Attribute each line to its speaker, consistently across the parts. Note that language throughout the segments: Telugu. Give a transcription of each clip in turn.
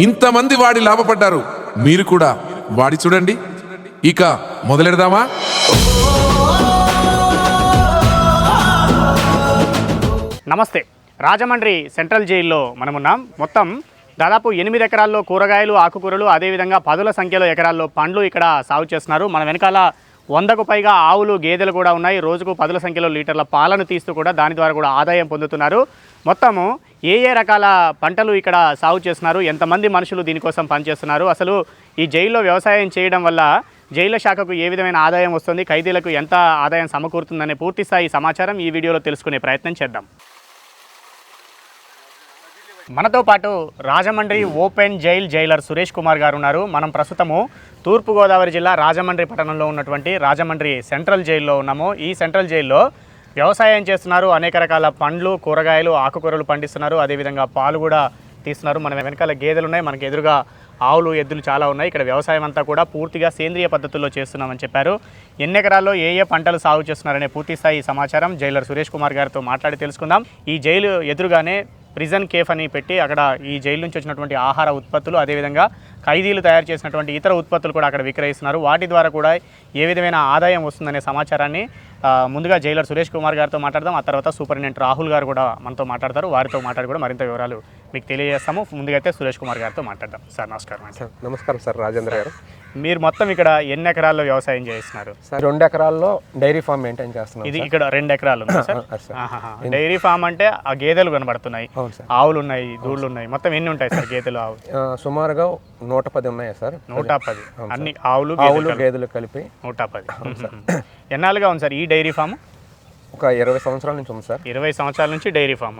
Speaker 1: ఇంతమంది వాడి లాభపడ్డారు, మీరు కూడా వాడి చూడండి. ఇక మొదలెడదామా?
Speaker 2: నమస్తే. రాజమండ్రి సెంట్రల్ జైల్లో మనమున్నాం. మొత్తం దాదాపు 8 ఎకరాల్లో కూరగాయలు, ఆకుకూరలు, అదేవిధంగా పదుల సంఖ్యలో ఎకరాల్లో పండ్లు ఇక్కడ సాగు చేస్తున్నారు. మన వెనకాల 100కు పైగా ఆవులు, గేదెలు కూడా ఉన్నాయి. రోజుకు పదుల సంఖ్యలో లీటర్ల పాలను తీస్తూ కూడా దాని ద్వారా కూడా ఆదాయం పొందుతున్నారు. మొత్తము ఏ రకాల పంటలు ఇక్కడ సాగు చేస్తున్నారు, ఎంతమంది మనుషులు దీనికోసం పనిచేస్తున్నారు, అసలు ఈ జైల్లో వ్యవసాయం చేయడం వల్ల జైలు శాఖకు ఏ విధమైన ఆదాయం వస్తుంది, ఖైదీలకు ఎంత ఆదాయం సమకూరుతుందనే పూర్తిస్థాయి సమాచారం ఈ వీడియోలో తెలుసుకునే ప్రయత్నం చేద్దాం. మనతో పాటు రాజమండ్రి ఓపెన్ జైలర్ సురేష్ కుమార్ గారు ఉన్నారు. మనం ప్రస్తుతము తూర్పుగోదావరి జిల్లా రాజమండ్రి పట్టణంలో ఉన్నటువంటి రాజమండ్రి సెంట్రల్ జైల్లో ఉన్నాము. ఈ సెంట్రల్ జైల్లో వ్యవసాయం చేస్తున్నారు. అనేక రకాల పండ్లు, కూరగాయలు, ఆకుకూరలు పండిస్తున్నారు. అదేవిధంగా పాలు కూడా తీస్తున్నారు. మన వెనకాల గేదెలు ఉన్నాయి, మనకి ఎదురుగా ఆవులు, ఎద్దులు చాలా ఉన్నాయి. ఇక్కడ వ్యవసాయం అంతా కూడా పూర్తిగా సేంద్రియ పద్ధతుల్లో చేస్తున్నామని చెప్పారు. ఎన్ని ఎకరాల్లో ఏ పంటలు సాగు చేస్తున్నారనే పూర్తిస్థాయి సమాచారం జైలర్ సురేష్ కుమార్ గారితో మాట్లాడి తెలుసుకుందాం. ఈ జైలు ఎదురుగానే ప్రిజన్ కేఫ్ అని పెట్టి అక్కడ ఈ జైలు నుంచి వచ్చినటువంటి ఆహార ఉత్పత్తులు, అదేవిధంగా ఖైదీలు తయారు చేసినటువంటి ఇతర ఉత్పత్తులు కూడా అక్కడ విక్రయిస్తున్నారు. వాటి ద్వారా కూడా ఏ విధమైన ఆదాయం వస్తుందనే సమాచారాన్ని ముందుగా జైలర్ సురేష్ కుమార్ గారితో మాట్లాడదాం. ఆ తర్వాత సూపరింటెండెంట్ రాహుల్ గారు కూడా మనతో మాట్లాడతారు. వారితో మాట్లాడి కూడా మరింత వివరాలు మీకు తెలియజేస్తాము. ముందుగా అయితే సురేష్ కుమార్ గారితో మాట్లాడదాం. సార్ నమస్కారం.
Speaker 3: సార్ నమస్కారం. సార్ రాజేంద్ర గారు,
Speaker 2: మీరు మొత్తం ఇక్కడ ఎన్ని ఎకరాల్లో వ్యవసాయం చేస్తున్నారు?
Speaker 3: సార్ 2 ఎకరాల్లో డైరీ ఫామ్ మెయింటైన్ చేస్తున్నాం.
Speaker 2: ఇది ఇక్కడ 2 ఎకరాలు ఉంది సార్. డైరీ ఫామ్ అంటే ఆ గేదెలు కనబడుతున్నాయి, ఆవులు ఉన్నాయి, దూళ్ళు ఉన్నాయి. మొత్తం ఎన్ని ఉంటాయి సార్ గేదెలు, ఆవులు?
Speaker 3: సుమారుగా 110 ఉన్నాయి సార్.
Speaker 2: 110 అన్ని ఆవులు,
Speaker 3: గేదెలు కలిపి
Speaker 2: 110. ఎన్నాళ్ళుగా ఉంది సార్ ఈ డైరీ ఫామ్?
Speaker 3: ఒక 20 సంవత్సరాల నుంచి ఉంది సార్.
Speaker 2: 20 సంవత్సరాల నుంచి డైరీ ఫామ్.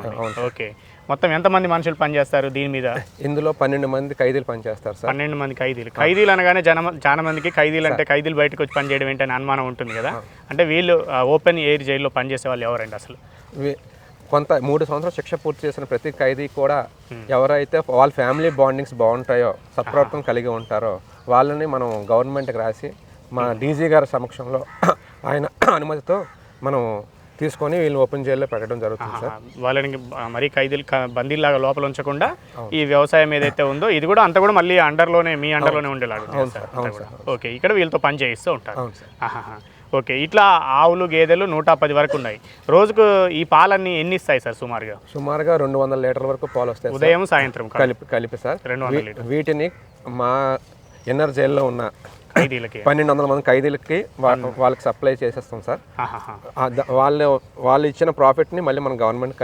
Speaker 2: ఓకే. మొత్తం ఎంతమంది మనుషులు పనిచేస్తారు దీని మీద?
Speaker 3: ఇందులో 12 మంది ఖైదీలు పనిచేస్తారు సార్.
Speaker 2: 12 మంది ఖైదీలు. ఖైదీలు అనగానే చాలా మందికి ఖైదీలు అంటే ఖైదీలు బయటకు వచ్చి పనిచేయడం ఏంటని అనుమానం ఉంటుంది కదా. అంటే వీళ్ళు ఓపెన్ ఎయిర్ జైల్లో పనిచేసే వాళ్ళు ఎవరండి అసలు?
Speaker 3: కొంత 3 సంవత్సరాలు శిక్ష పూర్తి చేసిన ప్రతి ఖైదీ కూడా ఎవరైతే వాళ్ళ ఫ్యామిలీ బాండింగ్స్ బాగుంటాయో, సత్ప్రవర్తన కలిగి ఉంటారో వాళ్ళని మనం గవర్నమెంట్కి రాసి మా డీజీ గారి సమక్షంలో ఆయన అనుమతితో మనం తీసుకొని వీళ్ళు ఓపెన్ జైల్లో పెట్టడం జరుగుతుంది సార్.
Speaker 2: వాళ్ళని మరీ ఖైదీలు బందీలాగా లోపల ఉంచకుండా ఈ వ్యవసాయం ఏదైతే ఉందో ఇది కూడా అంతా కూడా మళ్ళీ మీ అండర్లోనే ఉండేలాగా. ఓకే. ఇక్కడ వీళ్ళతో పని చేయిస్తూ ఉంటారు. ఓకే. ఇట్లా ఆవులు, గేదెలు 110 వరకు ఉన్నాయి. రోజుకు ఈ పాలన్నీ ఎన్ని ఇస్తాయి సార్ సుమారుగా?
Speaker 3: 200 లీటర్ల వరకు పాలు వస్తాయి
Speaker 2: ఉదయం, సాయంత్రం
Speaker 3: కలిపి సార్.
Speaker 2: 200 లీటర్లు.
Speaker 3: వీటిని మా ఇన్నర్ జైల్లో ఉన్న
Speaker 2: ఖైదీలకి
Speaker 3: 1200 మంది ఖైదీలకి వాళ్ళకి సప్లై చేసేస్తాం సార్. వాళ్ళు ఇచ్చిన ప్రాఫిట్ని మళ్ళీ మన గవర్నమెంట్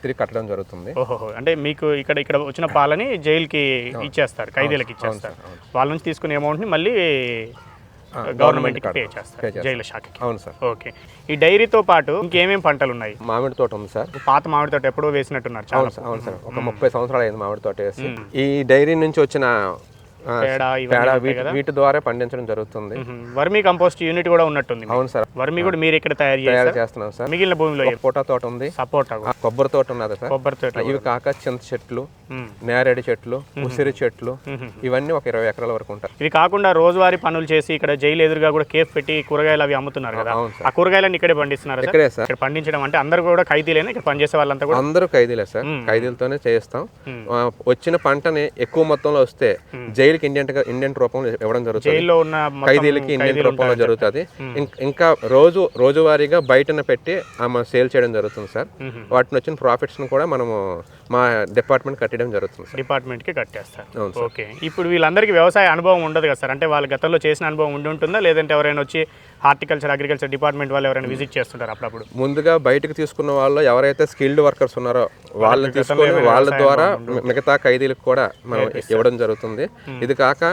Speaker 3: తిరిగి కట్టడం జరుగుతుంది.
Speaker 2: ఓహో. అంటే మీకు ఇక్కడ వచ్చిన పాలని జైలుకి ఇచ్చేస్తారు, ఖైదీలకి ఇచ్చేస్తారు. వాళ్ళ నుంచి తీసుకునే అమౌంట్ని మళ్ళీ గవర్నమెంట్కి పే చేస్తారు, జైలు శాఖకి.
Speaker 3: అవును సార్.
Speaker 2: ఓకే. ఈ డైరీతో పాటు ఇంకేమేమి పంటలు ఉన్నాయి?
Speaker 3: మామిడి తోట ఉంది సార్.
Speaker 2: పాత మామిడి తోట ఎప్పుడో వేసినట్టున్నారు. చాలా.
Speaker 3: అవును సార్. ఒక 30 సంవత్సరాలు అయింది మామిడి తోట వేసి. ఈ డైరీ నుంచి వచ్చిన వీటి ద్వారా పండించడం జరుగుతుంది.
Speaker 2: వర్మీ కంపోస్ట్ యూనిట్ కూడా ఉన్నట్టుంది.
Speaker 3: అవును సార్.
Speaker 2: వర్మీ కూడా మీరు ఇక్కడ తయారు
Speaker 3: చేస్తున్నాం సార్.
Speaker 2: మిగిలిన భూమిలో
Speaker 3: సపోటా తోట ఉంది, కొబ్బరి తోట ఉన్నది సార్.
Speaker 2: కొబ్బరి తోట.
Speaker 3: ఇవి కాక చింత చెట్లు, నేరేడు చెట్లు, ఉసిరి చెట్లు, ఇవన్నీ ఒక 20 ఎకరాల వరకు ఉంటాయి.
Speaker 2: ఇవి కాకుండా రోజువారీ పనులు చేసి ఇక్కడ జైలు ఎదురుగా కూడా కేఫ్ పెట్టి కూరగాయలు అవి అమ్ముతున్నారు కదా. ఆ కూరగాయలను ఇక్కడే పండిస్తున్నారు?
Speaker 3: ఇక్కడే సార్.
Speaker 2: ఇక్కడ పండించడం అంటే అందరు కూడా ఖైదీలేనా? ఇక్కడ పనిచేసే వాళ్ళంతా కూడా
Speaker 3: అందరూ ఖైదీలే సార్. ఖైదీలతోనే చేస్తాం. వచ్చిన పంటని ఎక్కువ మొత్తంలో వస్తే జైలుకి ఇండియన్ రూపంలో ఇవ్వడం జరుగుతుంది.
Speaker 2: జైల్లో ఉన్న
Speaker 3: ఖైదీలకి ఇండియన్ రూపంలో జరుగుతుంది. ఇంకా రోజువారీగా బయటన పెట్టి సేల్ చేయడం జరుగుతుంది సార్. వాటిని వచ్చిన ప్రాఫిట్స్ కూడా మనము మా డిపార్ట్మెంట్ కట్టడం జరుగుతుంది.
Speaker 2: డిపార్ట్మెంట్కి కట్టేస్తారు. ఓకే. ఇప్పుడు వీళ్ళందరికీ వ్యవసాయ అనుభవం ఉండదు కదా సార్? అంటే వాళ్ళ గతంలో చేసిన అనుభవం ఉంటుందా, లేదంటే ఎవరైనా వచ్చి హార్టికల్చర్, అగ్రికల్చర్ డిపార్ట్మెంట్ వాళ్ళు ఎవరైనా విజిట్ చేస్తుంటారు అప్పుడప్పుడు?
Speaker 3: ముందుగా బయటకు తీసుకున్న వాళ్ళు ఎవరైతే స్కిల్డ్ వర్కర్స్ ఉన్నారో వాళ్ళని తీసుకొని వాళ్ళ ద్వారా మిగతా ఖైదీలకు కూడా మనం ఇవ్వడం జరుగుతుంది. ఇది కాక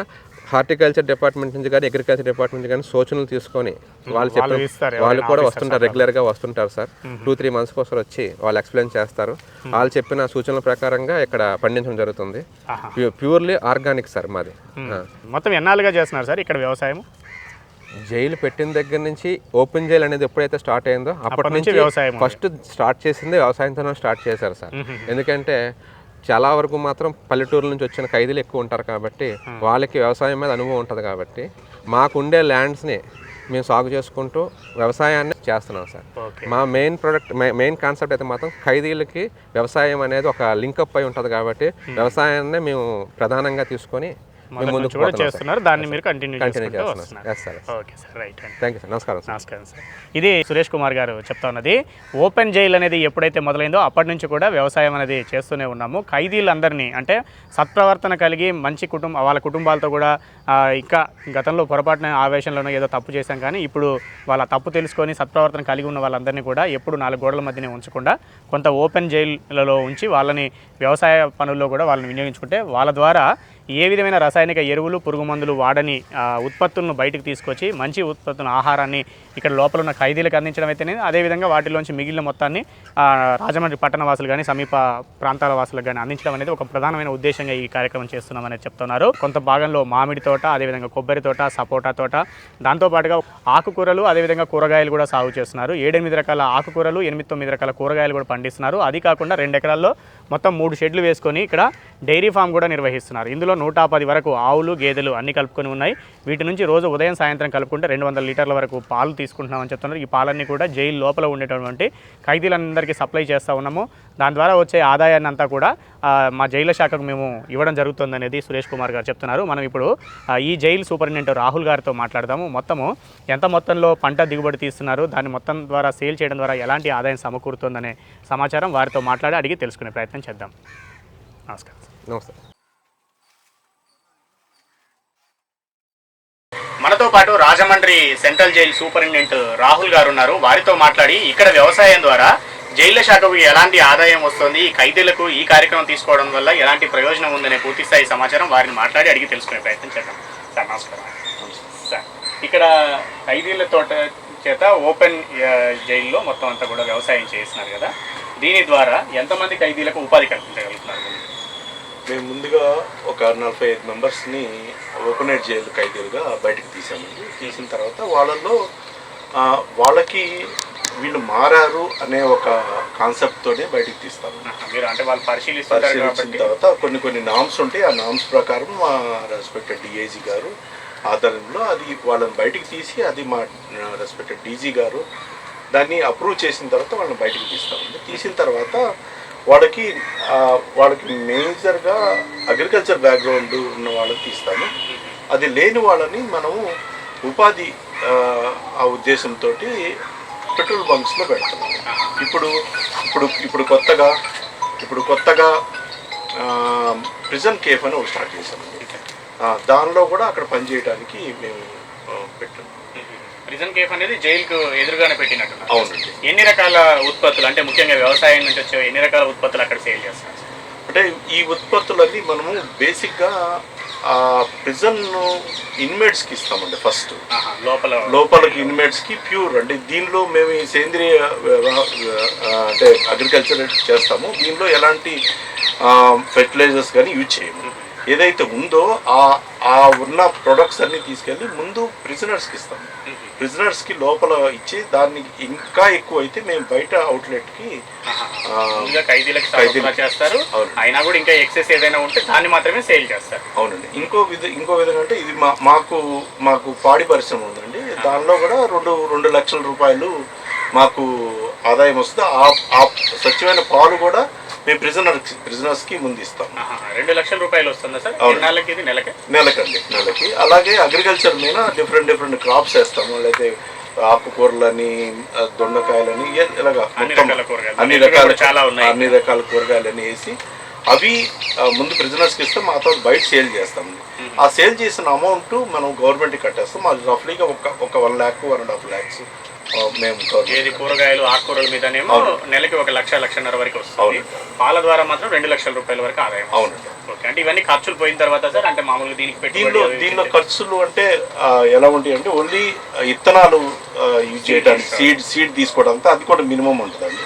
Speaker 3: హార్టికల్చర్ డిపార్ట్మెంట్ నుంచి కానీ, అగ్రికల్చర్ డిపార్ట్మెంట్ నుంచి కానీ సూచనలు తీసుకొని వాళ్ళు కూడా వస్తుంటారు, రెగ్యులర్గా వస్తుంటారు సార్. 2-3 మంత్స్కి ఒకసారి వచ్చి వాళ్ళు ఎక్స్ప్లెయిన్ చేస్తారు. వాళ్ళు చెప్పిన సూచనల ప్రకారంగా ఇక్కడ పండించడం జరుగుతుంది. ప్యూర్లీ ఆర్గానిక్ సార్ మాది.
Speaker 2: మొత్తం ఎన్నాళ్ళుగా చేస్తున్నారు సార్ ఇక్కడ వ్యవసాయం?
Speaker 3: జైలు పెట్టిన దగ్గర నుంచి ఓపెన్ జైలు అనేది ఎప్పుడైతే స్టార్ట్ అయిందో అప్పటి నుంచి వ్యవసాయం ఫస్ట్ స్టార్ట్ చేసింది వ్యవసాయంతోనే స్టార్ట్ చేశారు సార్. ఎందుకంటే చాలా వరకు మాత్రం పల్లెటూరుల నుంచి వచ్చిన ఖైదీలు ఎక్కువ ఉంటారు కాబట్టి వాళ్ళకి వ్యవసాయం మీద అనుభవం ఉంటుంది కాబట్టి మాకుండే ల్యాండ్స్ని మేము సాగు చేసుకుంటూ వ్యవసాయాన్ని చేస్తున్నాం సార్.
Speaker 2: ఓకే.
Speaker 3: మా మెయిన్ కాన్సెప్ట్ అయితే మాత్రం ఖైదీలకి వ్యవసాయం అనేది ఒక లింకప్ అయి ఉంటుంది కాబట్టి వ్యవసాయాన్ని మేము ప్రధానంగా తీసుకొని మేము ముందుకు
Speaker 2: కూడా చేస్తున్నారు, దాన్ని మీరు కంటిన్యూ చేస్తున్నారు.
Speaker 3: సార్.
Speaker 2: ఓకే సార్, రైట్ అండి.
Speaker 3: Thank you sir. నమస్కారం సార్.
Speaker 2: నమస్కారం సార్. ఇది సురేష్ కుమార్ గారు చెప్తా ఉన్నది. ఓపెన్ జైల్ అనేది ఎప్పుడైతే మొదలైందో అప్పటి నుంచి కూడా వ్యవసాయం అనేది చేస్తూనే ఉన్నాము. ఖైదీలందరినీ అంటే సత్ప్రవర్తన కలిగి మంచి వాళ్ళ కుటుంబాలతో కూడా ఇంకా గతంలో పొరపాటున ఆవేశంలోనో ఏదో తప్పు చేశాం, కానీ ఇప్పుడు వాళ్ళ తప్పు తెలుసుకొని సత్ప్రవర్తన కలిగి ఉన్న వాళ్ళందరినీ కూడా ఎప్పుడు 4 గోడల మధ్యనే ఉంచకుండా కొంత ఓపెన్ జైల్లో ఉంచి వాళ్ళని వ్యవసాయ పనుల్లో కూడా వాళ్ళని వినియోగించుకుంటే వాళ్ళ ద్వారా ఏ విధమైన రాసాయనిక ఎరువులు, పురుగు మందులు వాడని ఉత్పత్తులను బయటకు తీసుకొచ్చి మంచి ఉత్పత్తులను, ఆహారాన్ని ఇక్కడ లోపల ఉన్న ఖైదీలకు అందించడం అయితేనే, అదేవిధంగా వాటిలోంచి మిగిలిన మొత్తాన్ని రాజమండ్రి పట్టణ వాసులు కానీ సమీప ప్రాంతాల వాసులకు కానీ అందించడం అనేది ఒక ప్రధానమైన ఉద్దేశంగా ఈ కార్యక్రమం చేస్తున్నామని చెప్తున్నారు. కొంత భాగంలో మామిడి తోట, అదేవిధంగా కొబ్బరి తోట, సపోటా తోట, దాంతోపాటుగా ఆకుకూరలు, అదేవిధంగా కూరగాయలు కూడా సాగు చేస్తున్నారు. 7-8 రకాల ఆకుకూరలు, 8-9 రకాల కూరగాయలు కూడా పండిస్తున్నారు. అది కాకుండా 2 ఎకరాల్లో మొత్తం 3 షెడ్లు వేసుకొని ఇక్కడ డైరీ ఫామ్ కూడా నిర్వహిస్తున్నారు. ఇందులో 110 వరకు ఆవులు, గేదెలు అన్ని కలుపుకొని ఉన్నాయి. వీటి నుంచి రోజు ఉదయం సాయంత్రం కలుపుకుంటే 200 లీటర్ల వరకు పాలు తీసుకుంటున్నామని చెప్తున్నారు. ఈ పాలన్నీ కూడా జైలు లోపల ఉండేటటువంటి ఖైదీలందరికీ సప్లై చేస్తూ ఉన్నాము. దాని ద్వారా వచ్చే ఆదాయాన్ని అంతా కూడా మా జైలు శాఖకు మేము ఇవ్వడం జరుగుతుందనేది సురేష్ కుమార్ గారు చెప్తున్నారు. మనం ఇప్పుడు ఈ జైలు సూపరింటెండెంట్ రాహుల్ గారితో మాట్లాడదాము. మొత్తము ఎంత మొత్తంలో పంట దిగుబడి తీస్తున్నారు, దాన్ని మొత్తం ద్వారా సేల్ చేయడం ద్వారా ఎలాంటి ఆదాయం సమకూరుతుందనే సమాచారం వారితో మాట్లాడి అడిగి తెలుసుకునే ప్రయత్నం చేద్దాం. నమస్కారం.
Speaker 3: నమస్తే.
Speaker 2: మనతో పాటు Rajahmundry central jail superintendent Rahul గారు ఉన్నారు. వారితో మాట్లాడి ఇక్కడ వ్యవసాయం ద్వారా జైళ్ల శాఖకు ఎలాంటి ఆదాయం వస్తుంది, ఈ ఖైదీలకు ఈ కార్యక్రమం తీసుకోవడం వల్ల ఎలాంటి ప్రయోజనం ఉందనే పూర్తి స్థాయి సమాచారం వారిని మాట్లాడి అడిగి తెలుసుకునే ప్రయత్నం చేద్దాం. సార్ నమస్కారం. సార్, ఇక్కడ ఖైదీల తోట చేత ఓపెన్ జైల్లో మొత్తం అంతా కూడా వ్యవసాయం చేస్తున్నారు కదా, దీని ద్వారా ఎంతమంది ఖైదీలకు ఉపాధి కల్పించగలుగుతున్నారు?
Speaker 4: మేము ముందుగా ఒక 45 మెంబర్స్ని ఓపెన్ ఎయిర్ జైలు ఖైదీలుగా బయటకు తీసామండి. తీసిన తర్వాత వాళ్ళకి వీళ్ళు మారారు అనే ఒక కాన్సెప్ట్తోనే బయటకు తీస్తాము.
Speaker 2: మీరు అంటే వాళ్ళు
Speaker 4: పరిశీలించిన తర్వాత కొన్ని నామ్స్ ఉంటాయి. ఆ నామ్స్ ప్రకారం మా రెస్పెక్టెడ్ డిఐజీ గారు ఆధ్వర్యంలో అది వాళ్ళని బయటికి తీసి, అది మా రెస్పెక్టెడ్ డీజీ గారు దాన్ని అప్రూవ్ చేసిన తర్వాత వాళ్ళని బయటకు తీస్తామండి. తీసిన తర్వాత వాళ్ళకి మేజర్గా అగ్రికల్చర్ బ్యాక్గ్రౌండ్ ఉన్న వాళ్ళని తీస్తాము. అది లేని వాళ్ళని మనము ఉపాధి ఆ ఉద్దేశంతో పెట్రోల్ బంక్స్లో పెడతాము. ఇప్పుడు కొత్తగా ప్రిజన్ కేఫ్ అని ఒకటి స్టార్ట్ చేశామండి. దానిలో కూడా అక్కడ పనిచేయడానికి మేము పెట్టాము.
Speaker 2: ప్రిజన్ కేఫ్ అనేది జైలుకు ఎదురుగానే పెట్టినట్టు.
Speaker 4: అవునండి.
Speaker 2: ఎన్ని రకాల ఉత్పత్తులు, అంటే ముఖ్యంగా వ్యవసాయం నుంచి వచ్చే ఎన్ని రకాల ఉత్పత్తులు అక్కడ సేల్ చేస్తారు?
Speaker 4: అంటే ఈ ఉత్పత్తులన్నీ మనము బేసిక్గా ప్రిజన్ ఇన్మేట్స్కి ఇస్తామండి. ఫస్ట్ లోపలికి ఇన్మేట్స్కి ప్యూర్ అంటే దీనిలో మేము ఈ సేంద్రియ అంటే అగ్రికల్చర్ చేస్తాము. దీనిలో ఎలాంటి ఫెర్టిలైజర్స్ కానీ యూజ్ చేయము. ఏదైతే ఉందో ఆ ఉన్న ప్రొడక్ట్స్ అన్నీ తీసుకెళ్ళి ముందు ప్రిజనర్స్కి ఇస్తాము. ప్రిజనర్స్కి లోపల ఇచ్చి దాన్ని ఇంకా ఎక్కువ అయితే మేము బయట అవుట్లెట్కి
Speaker 2: ఖైదీలకు చేస్తారు. అయినా కూడా ఇంకా ఎక్సెస్ ఏదైనా ఉంటే దాన్ని మాత్రమే సేల్ చేస్తారు.
Speaker 4: అవునండి. ఇంకో విధంగా అంటే ఇది మాకు పాడి పరిశ్రమ ఉందండి. దానిలో కూడా 2 లక్షల రూపాయలు మాకు ఆదాయం వస్తుంది. ఆ స్వచ్ఛమైన పాలు కూడా మేము ప్రిజనర్స్కి ముందు ఇస్తాం.
Speaker 2: 2 లక్షల రూపాయలు వస్తుందా సార్?
Speaker 4: నెలకి. అలాగే అగ్రికల్చర్ మీద డిఫరెంట్ క్రాప్స్ వేస్తాము. లేకపోతే ఆకుకూరలని, దొండకాయలని, ఇలాగా అన్ని రకాల కూరగాయలని వేసి అవి ముందు ప్రిజనర్స్కి ఇస్తాం. ఆ తర్వాత బయట సేల్ చేస్తాము. ఆ సేల్ చేసిన అమౌంట్ మనం గవర్నమెంట్కి కట్టేస్తాం. అది రఫ్లీగా ఒక 1 lakh 1.5 lakhs మేము
Speaker 2: కూరగాయలు, ఆకుకూరల మీదనేమో నెలకి 1 లక్ష, 1.5 వరకు వస్తుంది. పాల ద్వారా మాత్రం 2 లక్షల రూపాయల వరకు ఆదాయం.
Speaker 4: అవునండి.
Speaker 2: ఓకే. అంటే ఇవన్నీ ఖర్చులు పోయిన తర్వాత సార్, అంటే మామూలుగా
Speaker 4: దీనిలో ఖర్చులు అంటే ఎలా ఉంటాయి అంటే ఓన్లీ ఇత్తనాలు యూజ్ చేయడానికి, సీడ్ తీసుకోవడానికి అది కూడా మినిమం ఉంటుందండి.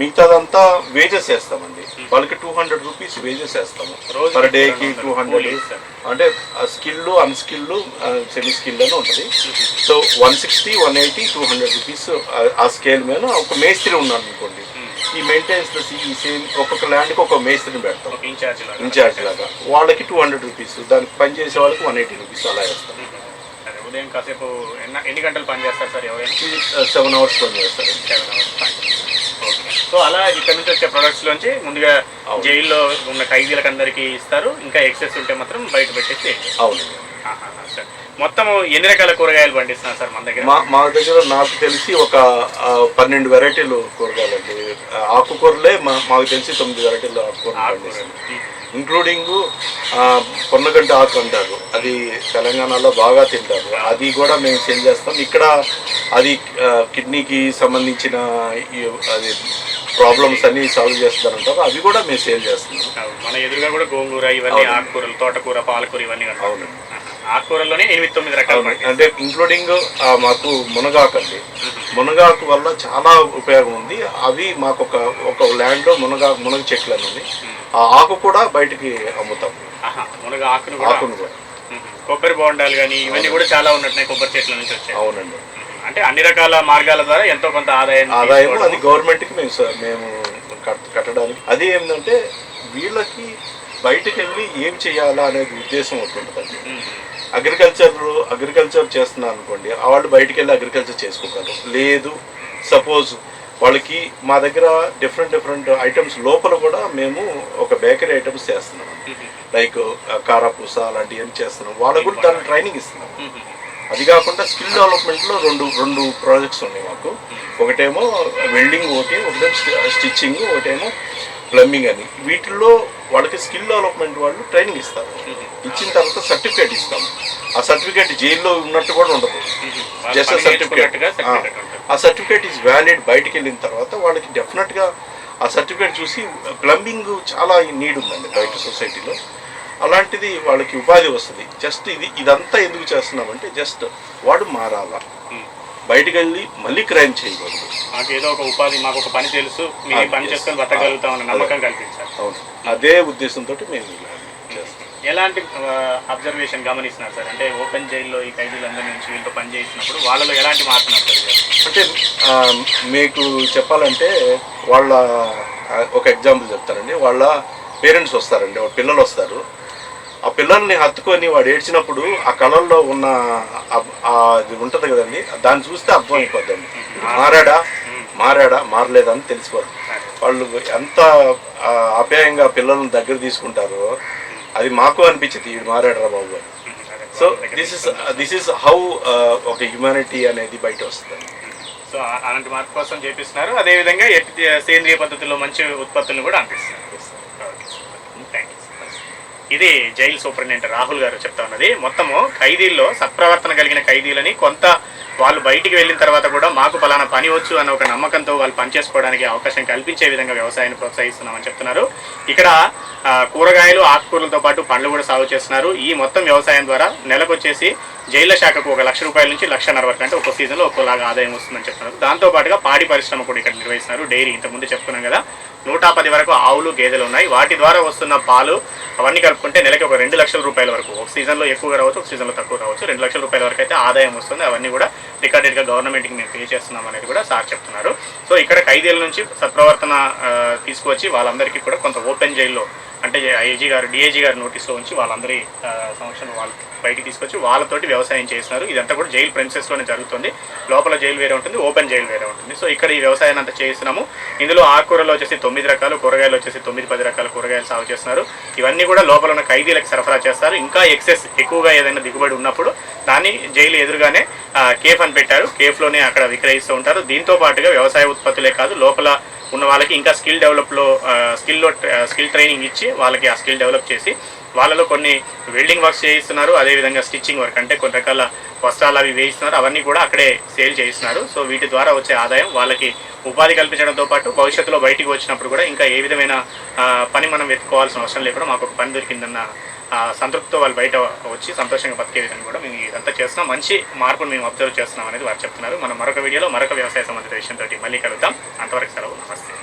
Speaker 4: మిగతాదంతా వేజెస్ వేస్తామండి. వాళ్ళకి 200 రూపీస్ వేజెస్ వేస్తాము పర్ డేకి. 200 అంటే స్కిల్డ్, అన్స్కిల్డ్, సెమీ స్కిల్డ్ అని ఉంటుంది. సో 160, 180, 200 రూపీస్ ఆ స్కేల్ మీద ఒక మేస్త్రి ఉన్నాడు అనుకోండి. ఈ మెయింటెనెన్స్ ఈ సేమ్ ఒక్కొక్క ల్యాండ్కి ఒక మేస్త్రిని పెడతాం ఇన్ఛార్జ్ లాగా. వాళ్ళకి 200 రూపీస్, దానికి పనిచేసే వాళ్ళకి 180 రూపీస్ అలా వేస్తాం.
Speaker 2: సరే, ఉదయం కాసేపు ఎన్ని గంటలు పని చేస్తారు సార్ ఎవరైనా?
Speaker 4: 7 hours పని చేస్తారు.
Speaker 2: 7 hours పని. ఓకే. సో అలా ఇక్కడ నుంచి వచ్చే ప్రొడక్ట్స్ లోంచి ముందుగా జైల్లో ఉన్న ఖైదీలకు అందరికీ ఇస్తారు, ఇంకా ఎక్సెస్ ఉంటే మాత్రం బయట పెట్టేసి.
Speaker 4: అవును
Speaker 2: సార్, మొత్తం ఎన్ని రకాల కూరగాయలు పండిస్తున్నారు సార్ మన దగ్గర?
Speaker 4: మా దగ్గర నాకు తెలిసి ఒక 12 వెరైటీలు కూరగాయలండి. ఆకుకూరలే మాకు తెలిసి 9 వెరైటీలు ఆకుకూరలు పండిస్తున్నాం. ఇంక్లూడింగ్ పొన్నగంట ఆకు అంటారు, అది తెలంగాణలో బాగా తింటారు, అది కూడా మేము సేల్ చేస్తాం. ఇక్కడ అది కిడ్నీకి సంబంధించిన అది ప్రాబ్లమ్స్ అన్ని సాల్వ్ చేస్తారంటారు, అవి కూడా మేము సేల్ చేస్తున్నాం.
Speaker 2: మన ఎదురుగా కూడా గోంగూర, ఇవన్నీ ఆకుకూరలు, తోటకూర, పాలకూర ఇవన్నీ. అవును, ఆకుకూరలోనే 8-9 రకాలు
Speaker 4: అంటే ఇంక్లూడింగ్ మాకు మునగాకు అండి. మునగాకు వల్ల చాలా ఉపయోగం ఉంది. అవి మాకు ఒక ల్యాండ్లో మునగ చెట్లు అనేది, ఆ ఆకు కూడా బయటికి అమ్ముతాం.
Speaker 2: మునగ ఆకును కూడా. కొబ్బరి బోండాలు కానీ ఇవన్నీ కూడా చాలా ఉన్నట్టున్నాయి కొబ్బరి చెట్ల నుంచి వచ్చాయి.
Speaker 4: అవునండి,
Speaker 2: అంటే అన్ని రకాల మార్గాల ద్వారా ఎంతో కొంత ఆదాయం
Speaker 4: అది గవర్నమెంట్కి మేము కట్టడానికి. అది ఏంటంటే వీళ్ళకి బయటకు వెళ్ళి ఏం చేయాలా అనేది ఉద్దేశం ఉంటుందండి. అగ్రికల్చర్ చేస్తున్నారు అనుకోండి, వాళ్ళు బయటికి వెళ్ళి అగ్రికల్చర్ చేసుకోగలరు. లేదు సపోజ్ వాళ్ళకి మా దగ్గర డిఫరెంట్ ఐటమ్స్ లోపల కూడా మేము ఒక బేకరీ ఐటమ్స్ చేస్తున్నాం, లైక్ కారాపూస అలాంటివి ఏం చేస్తున్నాం. వాళ్ళకు కూడా దాని ట్రైనింగ్ ఇస్తున్నాం. అది కాకుండా స్కిల్ డెవలప్మెంట్లో రెండు ప్రాజెక్ట్స్ ఉన్నాయి మాకు. ఒకటేమో వెల్డింగ్, ఒకటేమో స్టిచ్చింగ్, ఒకటేమో ప్లంబింగ్ అని. వీటిల్లో వాళ్ళకి స్కిల్ డెవలప్మెంట్ వాళ్ళు ట్రైనింగ్ ఇస్తారు. ఇచ్చిన తర్వాత సర్టిఫికేట్ ఇస్తాం. ఆ సర్టిఫికేట్ జైల్లో ఉన్నట్టు కూడా ఉండదు, జస్ట్ సర్టిఫికేట్. ఆ సర్టిఫికేట్ ఈజ్ వ్యాలిడ్. బయటికి వెళ్ళిన తర్వాత వాళ్ళకి డెఫినెట్గా ఆ సర్టిఫికేట్ చూసి ప్లంబింగ్ చాలా నీడ్ ఉందండి బయట సొసైటీలో. అలాంటిది వాళ్ళకి ఉపాధి వస్తుంది. జస్ట్ ఇదంతా ఎందుకు చేస్తున్నామంటే జస్ట్ వాడు మారాలా, బయటికి వెళ్ళి మళ్ళీ క్రైమ్ చేయకూడదు.
Speaker 2: మాకు ఏదో ఒక ఉపాధి, మాకు ఒక పని తెలుసు, మేము పని చేసుకొని బతకగలుగుతామన్న నమ్మకం కల్పించాలి.
Speaker 4: అవును, అదే ఉద్దేశంతో మేము చేస్తాం.
Speaker 2: ఎలాంటి అబ్జర్వేషన్ గమనిస్తున్నారు సార్? అంటే ఓపెన్ జైల్లో ఈ ఖైదీలందరి నుంచి వీళ్ళతో పని చేస్తున్నప్పుడు వాళ్ళలో ఎలాంటి మార్పులు అబ్జర్వ్?
Speaker 4: అంటే మీకు చెప్పాలంటే వాళ్ళ ఒక ఎగ్జాంపుల్ చెప్తారండి. వాళ్ళ పేరెంట్స్ వస్తారండి, వాళ్ళ పిల్లలు వస్తారు. ఆ పిల్లల్ని హత్తుకొని వాడు ఏడ్చినప్పుడు ఆ కళల్లో ఉన్న అది ఉంటుంది కదండి, దాన్ని చూస్తే అర్థం అయిపోద్దండి. మారలేదా అని తెలిసిపోద్ది. వాళ్ళు ఎంత ఆప్యాయంగా పిల్లల్ని దగ్గర తీసుకుంటారో అది మాకు అనిపించింది, వీడు మారాడరా బాబు అని. సో దిస్ ఇస్ హౌ ఒక హ్యుమానిటీ అనేది బయట వస్తుంది.
Speaker 2: సో అలాంటి మార్పు కోసం చేపిస్తున్నారు. అదేవిధంగా సేంద్రియ పద్ధతిలో మంచి ఉత్పత్తులను కూడా అందిస్తున్నారు. ఇది జైలు సూపరింటెండెంట్ రాహుల్ గారు చెప్తా ఉన్నది. మొత్తము ఖైదీల్లో సత్ప్రవర్తన కలిగిన ఖైదీలని కొంత వాళ్ళు బయటికి వెళ్ళిన తర్వాత కూడా మాకు ఫలానా పని వచ్చు అన్న ఒక నమ్మకంతో వాళ్ళు పనిచేసుకోవడానికి అవకాశం కల్పించే విధంగా వ్యవసాయాన్ని ప్రోత్సహిస్తున్నామని చెప్తున్నారు. ఇక్కడ కూరగాయలు, ఆకుకూరలతో పాటు పండ్లు కూడా సాగు చేస్తున్నారు. ఈ మొత్తం వ్యవసాయం ద్వారా నెలకు వచ్చేసి జైళ్ల శాఖకు 1 లక్ష రూపాయల నుంచి 1.5 వరకు, అంటే ఒక్కో సీజన్లో ఒక్కోలాగా ఆదాయం వస్తుందని చెప్తున్నారు. దాంతోపాటుగా పాడి పరిశ్రమ కూడా ఇక్కడ నిర్వహిస్తున్నారు. డైరీ ఇంతకుముందు చెప్పుకున్నాం కదా, 110 వరకు ఆవులు, గేదెలు ఉన్నాయి. వాటి ద్వారా వస్తున్న పాలు అవన్నీ కలుపుకుంటే నెలకి ఒక 2 లక్షల రూపాయల వరకు, ఒక సీజన్లో ఎక్కువగా రావచ్చు, ఒక సీజన్లో తక్కువ రావచ్చు, 2 లక్షల రూపాయల వరకు అయితే ఆదాయం వస్తుంది. అవన్నీ కూడా రికార్డెడ్గా గవర్నమెంట్కి మేము పే చేస్తున్నాం అనేది కూడా సార్ చెప్తున్నారు. సో ఇక్కడ ఖైదీల నుంచి సత్ప్రవర్తన తీసుకువచ్చి వాళ్ళందరికీ కూడా కొంత ఓపెన్ జైల్లో, అంటే డిఐజీ గారు నోటీస్లో ఉంచి వాళ్ళందరి సమక్షంలో వాళ్ళు బయటికి తీసుకొచ్చి వాళ్ళతోటి వ్యవసాయం చేస్తున్నారు. ఇదంతా కూడా జైలు ప్రెమిసెస్లోనే జరుగుతుంది. లోపల జైలు వేరే ఉంటుంది, ఓపెన్ జైలు వేరే ఉంటుంది. సో ఇక్కడ ఈ వ్యవసాయాన్ని అంతా చేస్తున్నాము. ఇందులో ఆకుకూరలో వచ్చేసి 9 రకాలు, కూరగాయలు వచ్చేసి 9-10 రకాల కూరగాయలు సాగు చేస్తున్నారు. ఇవన్నీ కూడా లోపల ఉన్న ఖైదీలకు సరఫరా చేస్తారు. ఇంకా ఎక్సెస్ ఎక్కువగా ఏదైనా దిగుబడి ఉన్నప్పుడు దాన్ని జైలు ఎదురుగానే కేఫ్ అని పెట్టారు, కేఫ్లోనే అక్కడ విక్రయిస్తూ ఉంటారు. దీంతో పాటుగా వ్యవసాయ ఉత్పత్తులే కాదు, లోపల ఉన్న వాళ్ళకి ఇంకా స్కిల్ ట్రైనింగ్ ఇచ్చి వాళ్ళకి ఆ స్కిల్ డెవలప్ చేసి వాళ్ళలో కొన్ని వెల్డింగ్ వర్క్స్ చేయిస్తున్నారు. అదేవిధంగా స్టిచ్చింగ్ వర్క్, అంటే కొన్ని రకాల వస్త్రాలు అవి వేయిస్తున్నారు. అవన్నీ కూడా అక్కడే సేల్ చేయిస్తున్నారు. సో వీటి ద్వారా వచ్చే ఆదాయం వాళ్ళకి ఉపాధి కల్పించడంతో పాటు భవిష్యత్తులో బయటికి వచ్చినప్పుడు కూడా ఇంకా ఏ విధమైన పని మనం వెతుక్కోవాల్సిన అవసరం లేకుండా మాకు ఒక పని దొరికిందన్న సంతృప్తితో వాళ్ళు బయట వచ్చి సంతోషంగా బతికే విధంగా కూడా మేము ఇదంతా చేస్తున్నాం. మంచి మార్పును మేము అబ్జర్వ్ చేస్తున్నాం అనేది వారు చెప్తున్నారు. మనం మరొక వీడియోలో మరొక వ్యవసాయ సంబంధిత విషయంతో మళ్ళీ కలుద్దాం. అంతవరకు సెలవు, నమస్తే.